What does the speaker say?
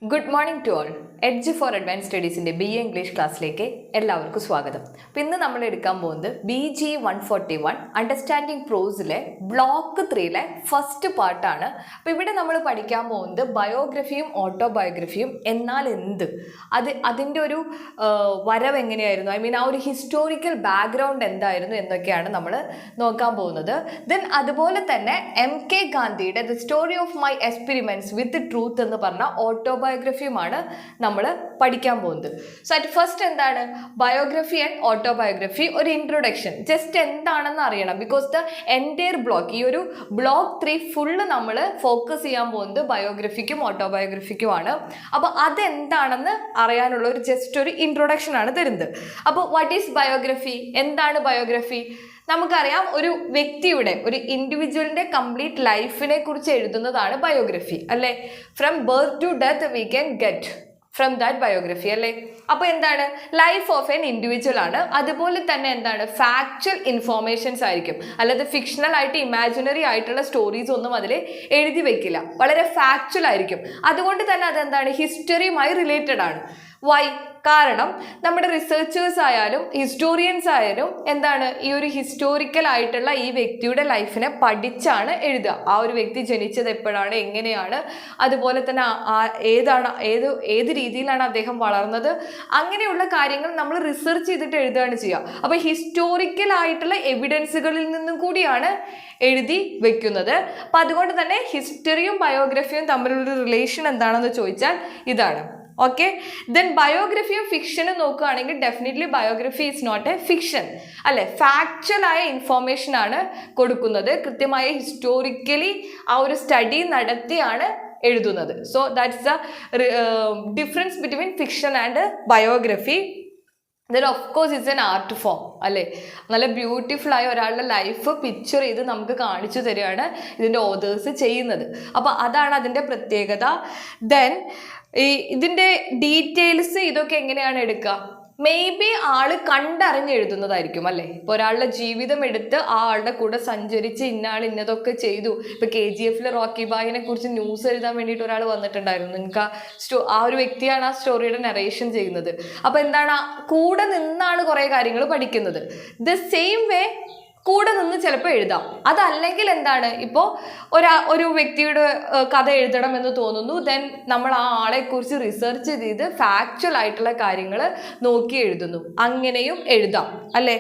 Good morning to all. Edge for Advance സ്റ്റഡീസിൻ്റെ BA English ക്ലാസ്സിലേക്ക് എല്ലാവർക്കും സ്വാഗതം. അപ്പോൾ ഇന്ന് നമ്മൾ എടുക്കാൻ പോകുന്നത് BG 141 അണ്ടർസ്റ്റാൻഡിങ് പ്രോസിലെ ബ്ലോക്ക് 3ലെ ഫസ്റ്റ് പാർട്ടാണ്. അപ്പോൾ ഇവിടെ നമ്മൾ പഠിക്കാൻ പോകുന്നത് ബയോഗ്രഫിയും ഓട്ടോബയോഗ്രഫിയും എന്നാൽ എന്ത്, അതിൻ്റെ ഒരു വരവ് എങ്ങനെയായിരുന്നു, ആ ഒരു ഹിസ്റ്റോറിക്കൽ ബാക്ക്ഗ്രൗണ്ട് എന്തായിരുന്നു എന്നൊക്കെയാണ് നമ്മൾ നോക്കാൻ പോകുന്നത്. ദെൻ അതുപോലെ തന്നെ MK ഗാന്ധിയുടെ the story of my experiments with truth എന്ന് പറഞ്ഞ ഓട്ടോബയോഗ്രഫിയുമാണ് നമ്മൾ പഠിക്കാൻ പോകുന്നത്. സോ അറ്റ് ഫസ്റ്റ് എന്താണ് ബയോഗ്രഫി ആൻഡ് ഓട്ടോബയോഗ്രഫി, ഒരു ഇൻട്രൊഡക്ഷൻ ജസ്റ്റ് എന്താണെന്ന് അറിയണം. ബിക്കോസ് ദ എൻറ്റയർ ബ്ലോക്ക്, ഈ ഒരു ബ്ലോക്ക് 3 ഫുള്ള് നമ്മൾ ഫോക്കസ് ചെയ്യാൻ പോകുന്നത് ബയോഗ്രഫിക്കും ഓട്ടോബയോഗ്രഫിക്കുമാണ്. അപ്പോൾ അതെന്താണെന്ന് അറിയാനുള്ള ഒരു ജസ്റ്റ് ഒരു ഇൻട്രൊഡക്ഷൻ ആണ് തരുന്നത്. അപ്പോൾ വാട്ട് ഈസ് ബയോഗ്രഫി, എന്താണ് ബയോഗ്രഫി? നമുക്കറിയാം, ഒരു വ്യക്തിയുടെ, ഒരു ഇൻഡിവിജ്വലിൻ്റെ കംപ്ലീറ്റ് ലൈഫിനെ കുറിച്ച് എഴുതുന്നതാണ് ബയോഗ്രഫി, അല്ലേ? From birth to death we can get from that biography, അല്ലേ? അപ്പോൾ എന്താണ്, ലൈഫ് ഓഫ് എൻ ഇൻഡിവിജ്വൽ ആണ്. അതുപോലെ തന്നെ എന്താണ്, ഫാക്ച്വൽ ഇൻഫോർമേഷൻസ് ആയിരിക്കും, അല്ലാതെ ഫിക്ഷണൽ ആയിട്ട് ഇമാജിനറി ആയിട്ടുള്ള സ്റ്റോറീസ് ഒന്നും അതിൽ എഴുതി വെക്കില്ല, വളരെ ഫാക്ച്വൽ ആയിരിക്കും. അതുകൊണ്ട് തന്നെ അതെന്താണ്, ഹിസ്റ്ററിയുമായി റിലേറ്റഡ് ആണ്. വൈ? കാരണം നമ്മുടെ റിസർച്ചേഴ്സ് ആയാലും ഹിസ്റ്റോറിയൻസ് ആയാലും എന്താണ്, ഈ ഒരു ഹിസ്റ്റോറിക്കൽ ആയിട്ടുള്ള ഈ വ്യക്തിയുടെ ലൈഫിനെ പഠിച്ചാണ് എഴുതുക. ആ ഒരു വ്യക്തി ജനിച്ചത് എപ്പോഴാണ്, എങ്ങനെയാണ്, അതുപോലെ തന്നെ ഏത് രീതിയിലാണ് അദ്ദേഹം വളർന്നത്, അങ്ങനെയുള്ള കാര്യങ്ങൾ നമ്മൾ റിസർച്ച് ചെയ്തിട്ട് എഴുതുകയാണ് ചെയ്യുക. അപ്പോൾ ഹിസ്റ്റോറിക്കൽ ആയിട്ടുള്ള എവിഡൻസുകളിൽ നിന്നും കൂടിയാണ് എഴുതി വെക്കുന്നത്. അപ്പം അതുകൊണ്ട് തന്നെ ഹിസ്റ്ററിയും ബയോഗ്രഫിയും തമ്മിലുള്ള റിലേഷൻ എന്താണെന്ന് ചോദിച്ചാൽ ഇതാണ്. ഓക്കെ, ദെൻ ബയോഗ്രഫിയും ഫിക്ഷനും നോക്കുകയാണെങ്കിൽ definitely biography is not a fiction, അല്ലെ? ഫാക്ച്വലായ ഇൻഫോർമേഷൻ ആണ് കൊടുക്കുന്നത്, കൃത്യമായ ഹിസ്റ്റോറിക്കലി ആ ഒരു സ്റ്റഡി നടത്തിയാണ് എഴുതുന്നത്. So that's the difference between fiction and biography. Then of course it's an art form, അല്ലേ? നല്ല ബ്യൂട്ടിഫുൾ ആയ ഒരാളുടെ ലൈഫ് പിക്ചർ ചെയ്ത് നമുക്ക് കാണിച്ചു തരികയാണ് ഇതിൻ്റെ ഓതേഴ്സ് ചെയ്യുന്നത്. അപ്പോൾ അതാണ് അതിൻ്റെ പ്രത്യേകത. ദെൻ ഇതിൻ്റെ ഡീറ്റെയിൽസ് ഇതൊക്കെ എങ്ങനെയാണ് എടുക്കുക? മേ ബി ആള് കണ്ടറിഞ്ഞ് എഴുതുന്നതായിരിക്കും, അല്ലേ? ഇപ്പോൾ ഒരാളുടെ ജീവിതം എടുത്ത് ആ ആളുടെ കൂടെ സഞ്ചരിച്ച് ഇന്നയാൾ ഇന്നതൊക്കെ ചെയ്തു. ഇപ്പോൾ KGF റോക്കി ബായിനെ കുറിച്ച് ന്യൂസ് എഴുതാൻ വേണ്ടിയിട്ട് ഒരാൾ വന്നിട്ടുണ്ടായിരുന്നു. നിങ്ങൾക്ക് ആ ഒരു വ്യക്തിയാണ് ആ സ്റ്റോറിയുടെ നറേഷൻ ചെയ്യുന്നത്. അപ്പോൾ എന്താണ്, കൂടെ നിന്നാണ് കുറേ കാര്യങ്ങൾ പഠിക്കുന്നത്. ദ സെയിം വേ കൂടെ നിന്ന് ചിലപ്പോൾ എഴുതാം. അതല്ലെങ്കിൽ എന്താണ്, ഇപ്പോൾ ഒരു വ്യക്തിയുടെ കഥ എഴുതണം എന്ന് തോന്നുന്നു, ദെൻ നമ്മൾ ആ ആളെക്കുറിച്ച് റിസർച്ച് ചെയ്ത് ഫാക്ച്വൽ ആയിട്ടുള്ള കാര്യങ്ങൾ നോക്കി എഴുതുന്നു, അങ്ങനെയും എഴുതാം, അല്ലേ?